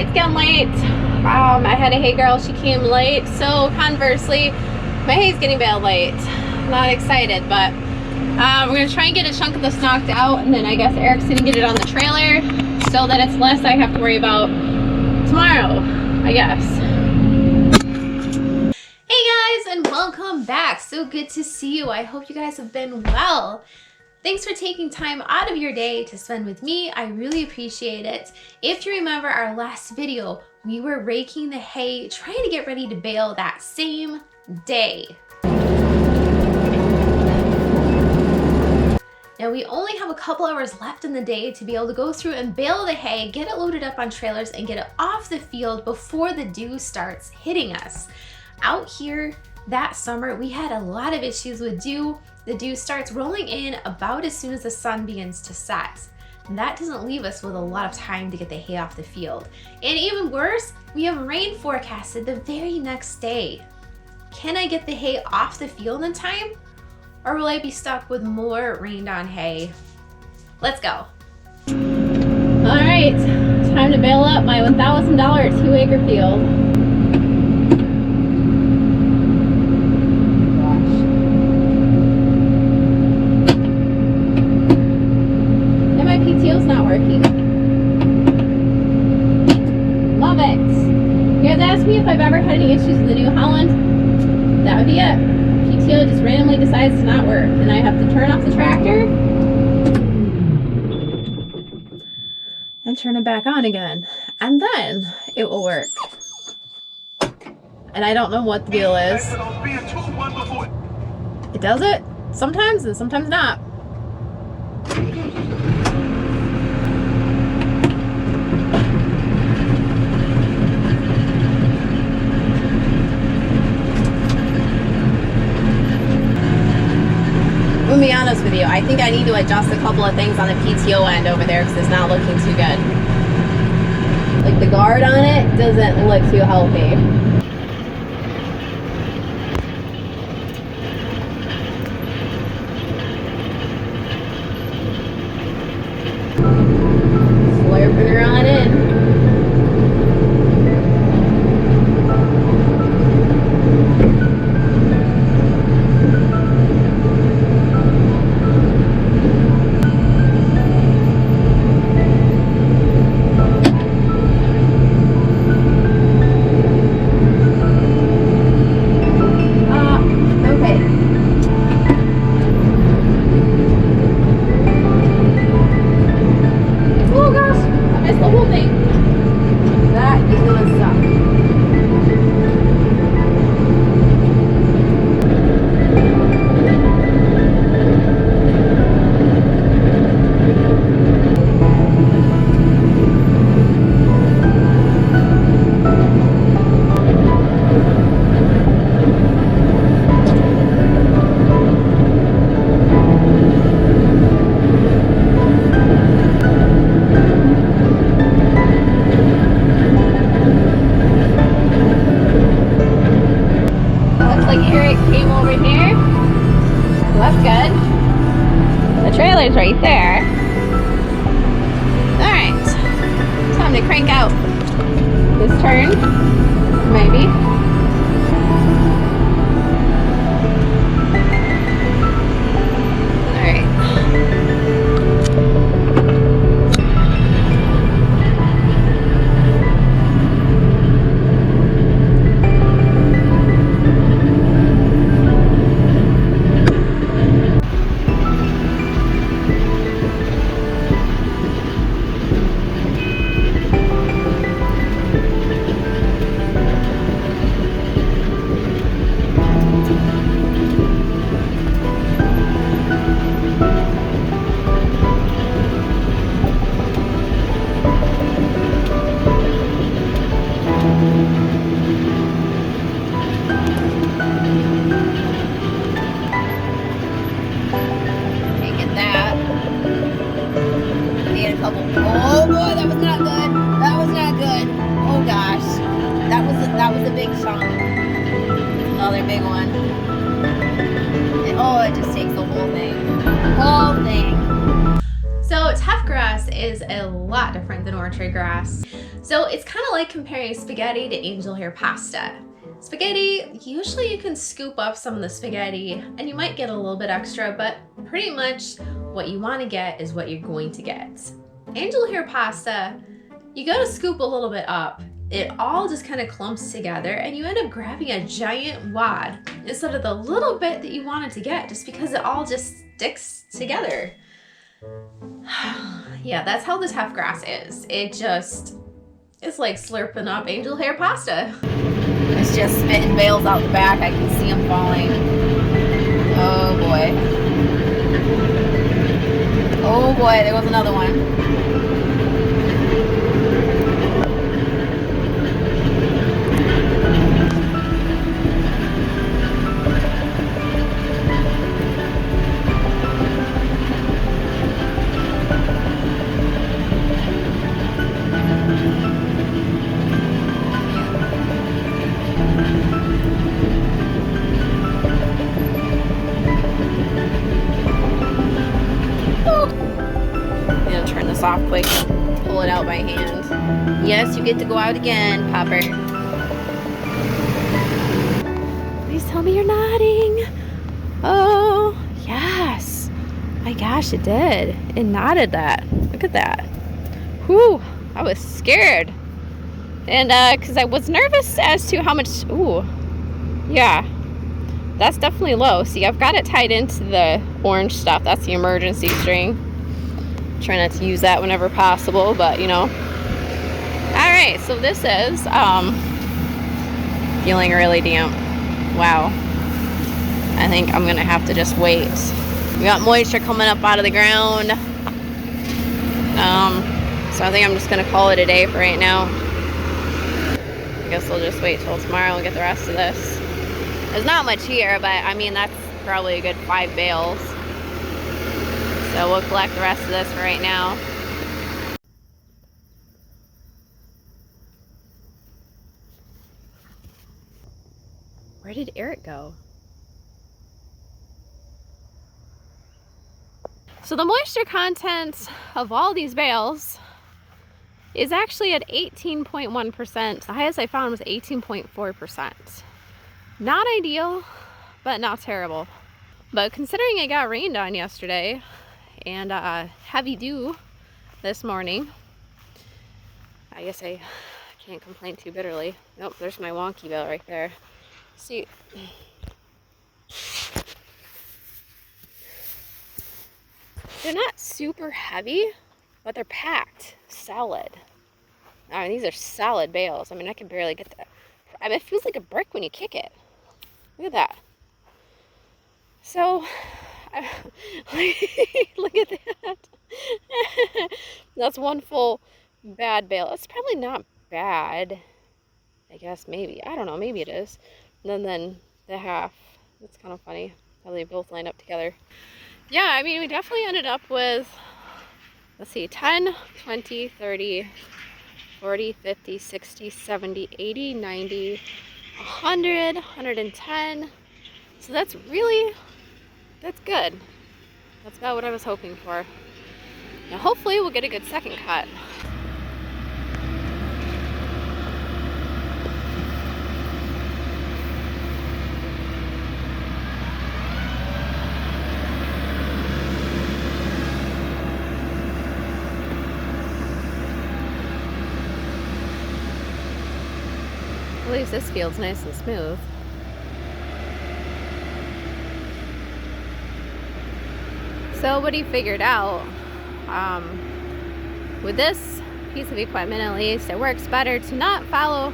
it's getting late. I had a hay girl, she came late. So conversely, my hay's getting bad late. Not excited, but we're gonna try and get a chunk of this knocked out, and then I guess Eric's gonna get it on the trailer so that it's less I have to worry about tomorrow, I guess. Hey guys, and welcome back. So good to see you. I hope you guys have been well. Thanks for taking time out of your day to spend with me. I really appreciate it. If you remember our last video, we were raking the hay, trying to get ready to bale that same day. Now we only have a couple hours left in the day to be able to go through and bale the hay, get it loaded up on trailers, and get it off the field before the dew starts hitting us. Out here that summer, we had a lot of issues with dew. The dew starts rolling in about as soon as the sun begins to set. And that doesn't leave us with a lot of time to get the hay off the field. And even worse, we have rain forecasted the very next day. Can I get the hay off the field in time? Or will I be stuck with more rained on hay? Let's go. All right, time to bale up my $1,000 2-acre field. PTO's not working. Love it. You guys asked me if I've ever had any issues with the New Holland. That would be it. PTO just randomly decides to not work, and I have to turn off the tractor and turn it back on again, and then it will work. And I don't know what the deal is. It does it sometimes and sometimes not. I'm gonna be honest with you, I think I need to adjust a couple of things on the PTO end over there because it's not looking too good. Like the guard on it doesn't look too healthy. Slurping her on in. Trailer's right there. Alright, time to crank out this turn, maybe. Oh boy, that was not good. That was not good. Oh gosh, that was a big chunk. Another big one. And, oh, it just takes the whole thing. Whole thing. So tough grass is a lot different than orchard grass. So it's kind of like comparing spaghetti to angel hair pasta. Spaghetti, usually you can scoop up some of the spaghetti and you might get a little bit extra, but pretty much what you want to get is what you're going to get. Angel hair pasta, you gotta scoop a little bit up. It all just kind of clumps together and you end up grabbing a giant wad instead of the little bit that you wanted to get, just because it all just sticks together. Yeah, that's how the Teff grass is. It's like slurping up angel hair pasta. It's just spitting bales out the back. I can see them falling. Oh boy. Oh boy, there goes another one. Off quick, pull it out by hand. Yes, you get to go out again, Popper. Please tell me you're nodding. Oh, yes. My gosh, it did. It nodded that. Look at that. Whew, I was scared. And because I was nervous as to how much, ooh, yeah. That's definitely low. See, I've got it tied into the orange stuff. That's the emergency string. Try not to use that whenever possible, but you know. All right, so this is feeling really damp. Wow. I think I'm gonna have to just wait. We got moisture coming up out of the ground. So I think I'm just gonna call it a day for right now. I guess we'll just wait till tomorrow and get the rest of this. There's not much here, but I mean, that's probably a good 5 bales. So we'll collect the rest of this for right now. Where did Eric go? So the moisture content of all these bales is actually at 18.1%. The highest I found was 18.4%. Not ideal, but not terrible. But considering it got rained on yesterday, and heavy dew this morning, I guess I can't complain too bitterly. Nope, there's my wonky bale right there. See, they're not super heavy, but they're packed solid. I mean, these are solid bales. I mean, I can barely get that. I mean, it feels like a brick when you kick it. Look at that. So look at that. That's one full bad bale. It's probably not bad. I guess maybe. I don't know. Maybe it is. And then the half. That's kind of funny how they both line up together. Yeah, I mean, we definitely ended up with, let's see, 10, 20, 30, 40, 50, 60, 70, 80, 90, 100, 110. So that's good. That's about what I was hoping for. Now hopefully we'll get a good second cut. At least this field's nice and smooth. So what he figured out, with this piece of equipment at least, it works better to not follow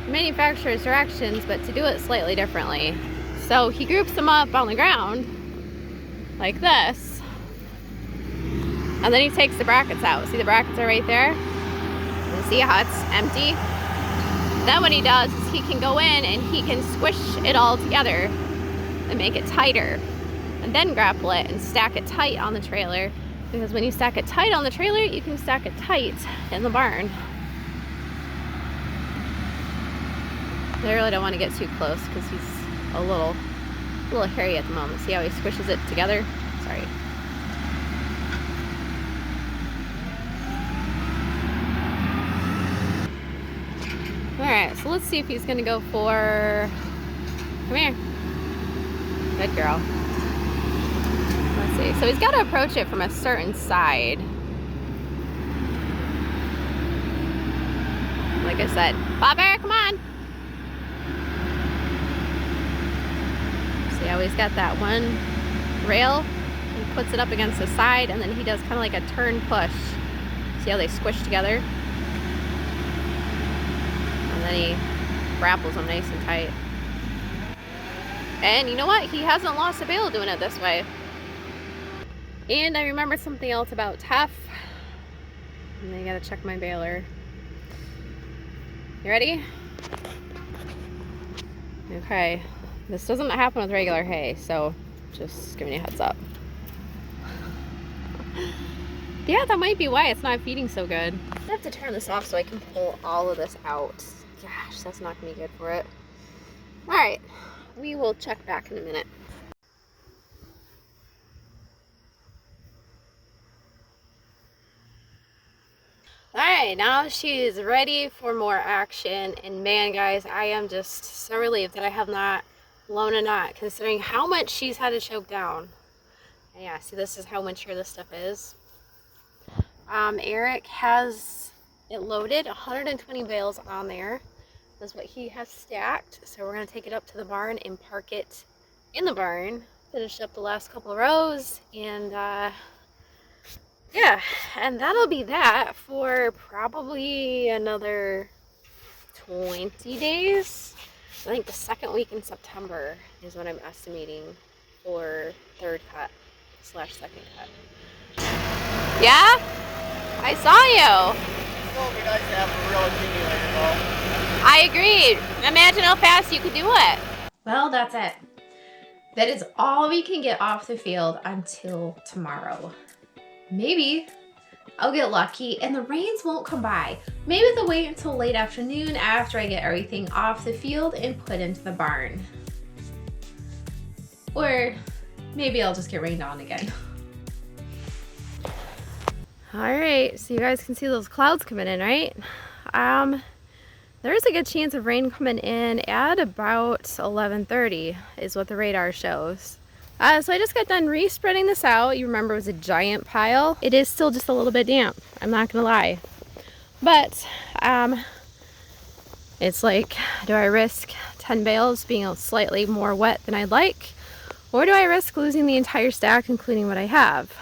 the manufacturer's directions, but to do it slightly differently. So he groups them up on the ground, like this, and then he takes the brackets out. See, the brackets are right there? You see how it's empty? Then what he does is he can go in and he can squish it all together and make it tighter. And then grapple it and stack it tight on the trailer, because when you stack it tight on the trailer, you can stack it tight in the barn. I really don't want to get too close because he's a little hairy at the moment. See how he squishes it together? Sorry. Alright, so let's see if he's gonna go for... Come here. Good girl. Let's see. So he's got to approach it from a certain side. Like I said, Bobber, come on. See how he's got that one rail? He puts it up against the side, and then he does kind of like a turn push. See how they squish together? And then he grapples them nice and tight. And you know what? He hasn't lost a bale doing it this way. And I remembered something else about Teff. And I gotta check my baler. You ready? Okay. This doesn't happen with regular hay, so just giving you a heads up. Yeah, that might be why it's not feeding so good. I have to turn this off so I can pull all of this out. Gosh, that's not gonna be good for it. Alright. We will check back in a minute. Alright, now she's ready for more action. And man, guys, I am just so relieved that I have not blown a knot, considering how much she's had to choke down. And yeah, see, this is how mature this stuff is. Eric has it loaded, 120 bales on there. That's what he has stacked. So we're going to take it up to the barn and park it in the barn. Finish up the last couple of rows, and yeah, and that'll be that for probably another 20 days. I think the second week in September is what I'm estimating for third cut / second cut. Yeah? I saw you. It would be nice to have a real accumulator though. I agreed. Imagine how fast you could do it. Well, that's it. That is all we can get off the field until tomorrow. Maybe I'll get lucky and the rains won't come by. Maybe they'll wait until late afternoon after I get everything off the field and put into the barn. Or maybe I'll just get rained on again. All right, so you guys can see those clouds coming in, right? There's a good chance of rain coming in at about 11:30 is what the radar shows. So I just got done re-spreading this out. You remember it was a giant pile. It is still just a little bit damp, I'm not gonna lie. But it's like, do I risk 10 bales being slightly more wet than I'd like? Or do I risk losing the entire stack, including what I have?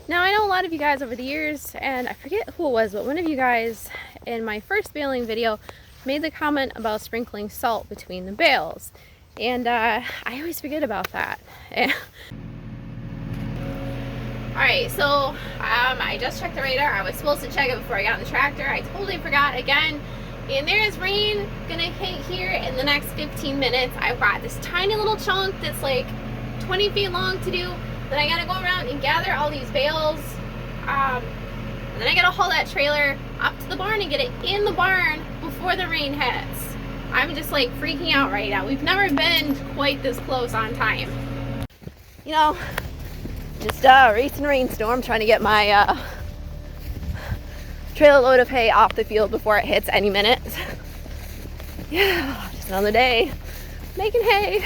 Now, I know a lot of you guys over the years, and I forget who it was, but one of you guys in my first baling video made the comment about sprinkling salt between the bales. And I always forget about that. Alright, so I just checked the radar. I was supposed to check it before I got in the tractor. I totally forgot again. And there is rain gonna hit here in the next 15 minutes. I've got this tiny little chunk that's like 20 feet long to do. Then I gotta go around and gather all these bales. And then I gotta haul that trailer up to the barn and get it in the barn before the rain hits. I'm just like freaking out right now. We've never been quite this close on time. You know, just recent rainstorm, trying to get my trailer load of hay off the field before it hits any minute. Yeah, just another day making hay.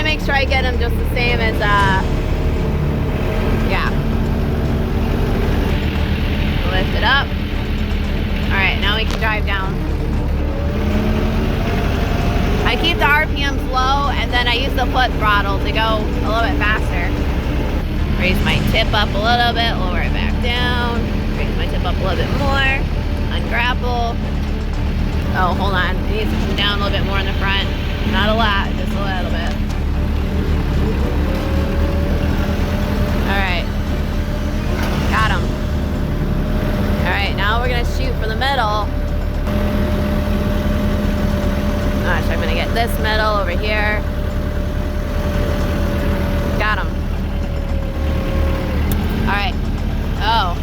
Make sure I get them just the same as yeah, lift it up. All right, now we can drive down. I keep the RPMs low and then I use the foot throttle to go a little bit faster. Raise my tip up a little bit, lower it back down. Raise my tip up a little bit more. Ungrapple. Oh, hold on. It needs to come down a little bit more in the front. Not a lot, just a little bit. Alright. Got him. Alright, now we're going to shoot for the middle. Gosh, I'm going to get this middle over here. Got him. Alright. Oh.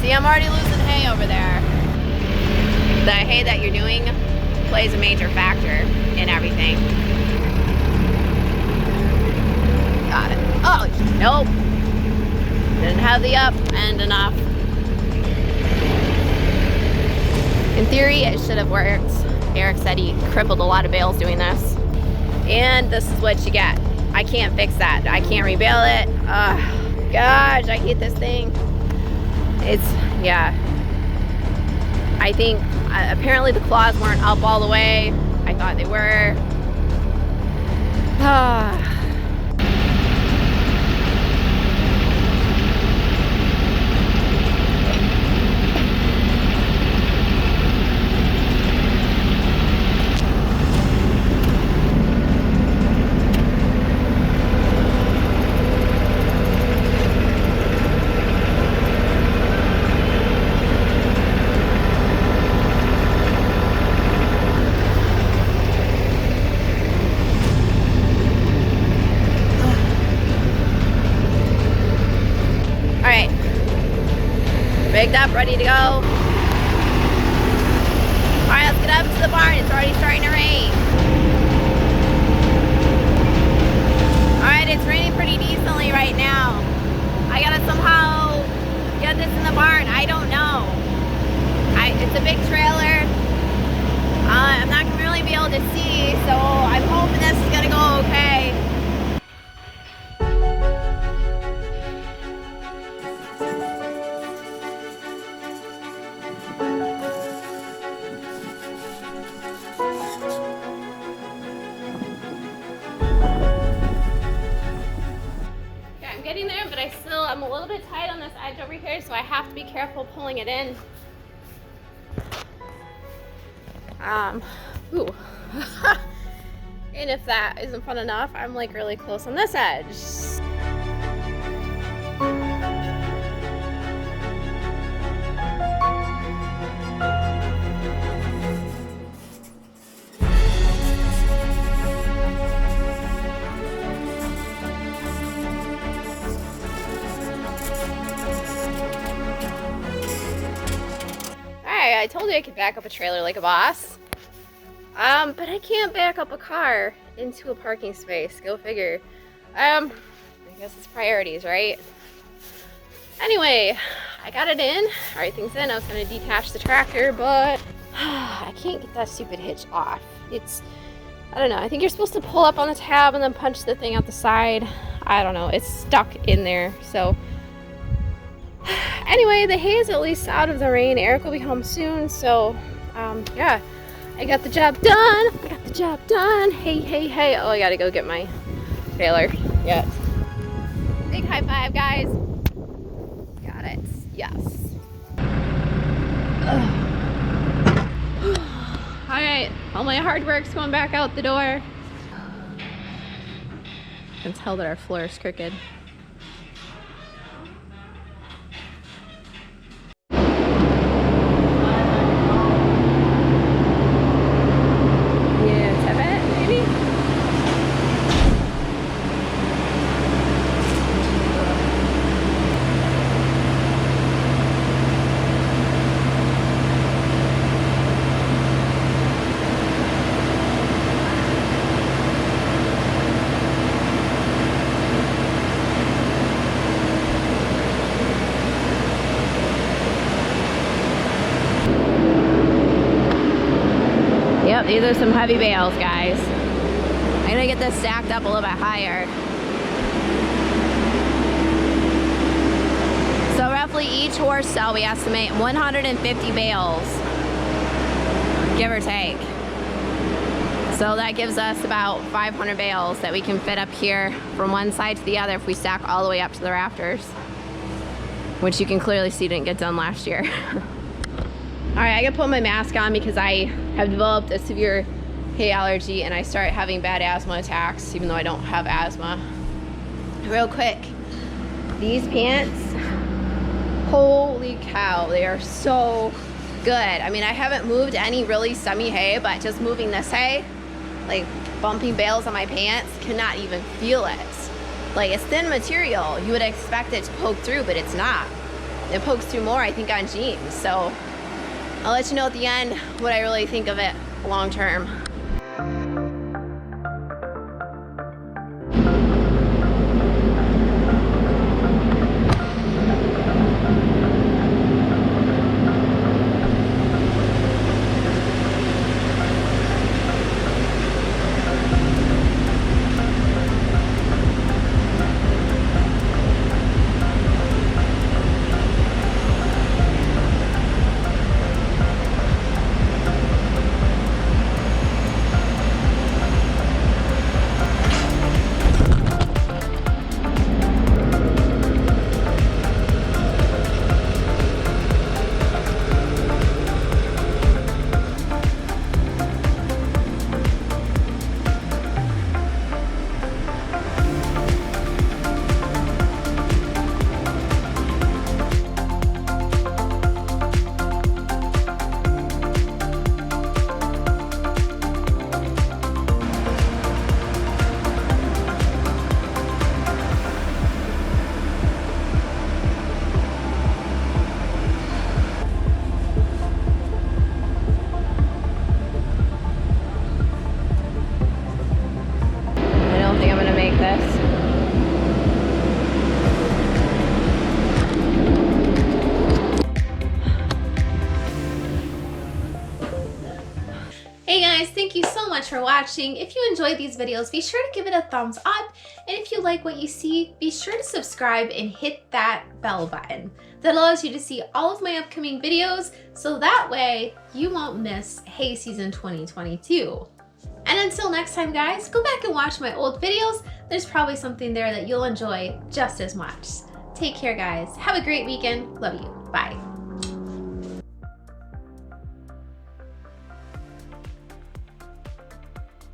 See, I'm already losing hay over there. The hay that you're doing plays a major factor in everything. Got it. Oh, nope. Didn't have the up end enough. In theory, it should have worked. Eric said he crippled a lot of bales doing this. And this is what you get. I can't fix that. I can't rebale it. Gosh, I hate this thing. It's, yeah. I think, apparently the claws weren't up all the way. I thought they were. Rigged up, ready to go. Alright, let's get up to the barn. It's already starting to rain. Alright, it's raining pretty decently right now. I gotta somehow get this in the barn. I don't know. It's a big trailer. I'm not gonna really be able to see, so I'm hoping this is gonna go okay. Getting there, but I'm a little bit tight on this edge over here, so I have to be careful pulling it in. Ooh. And if that isn't fun enough, I'm like really close on this edge. I told you I could back up a trailer like a boss. But I can't back up a car into a parking space. Go figure. I guess it's priorities, right? Anyway, I got it in. Everything's in. I was gonna detach the tractor, but I can't get that stupid hitch off. I don't know. I think you're supposed to pull up on the tab and then punch the thing out the side. I don't know. It's stuck in there, so. Anyway, the hay is at least out of the rain. Eric will be home soon, so yeah, I got the job done. Hey, hey, hey. Oh, I gotta go get my trailer. Yeah. Big high five, guys. Got it. Yes. All right, all my hard work's going back out the door. I can tell that our floor is crooked. Yep, these are some heavy bales, guys. I'm gonna get this stacked up a little bit higher. So roughly each horse cell, we estimate 150 bales, give or take. So that gives us about 500 bales that we can fit up here from one side to the other if we stack all the way up to the rafters, which you can clearly see didn't get done last year. All right, I gotta put my mask on because I have developed a severe hay allergy and I start having bad asthma attacks, even though I don't have asthma. Real quick, these pants, holy cow, they are so good. I mean, I haven't moved any really semi hay, but just moving this hay, like bumping bales on my pants, cannot even feel it. Like, it's thin material. You would expect it to poke through, but it's not. It pokes through more, I think, on jeans. So I'll let you know at the end what I really think of it long term. Hey guys, thank you so much for watching. If you enjoyed these videos, be sure to give it a thumbs up. And if you like what you see, be sure to subscribe and hit that bell button. That allows you to see all of my upcoming videos, so that way you won't miss hay season 2022. And until next time guys, go back and watch my old videos. There's probably something there that you'll enjoy just as much. Take care guys. Have a great weekend. Love you. Bye.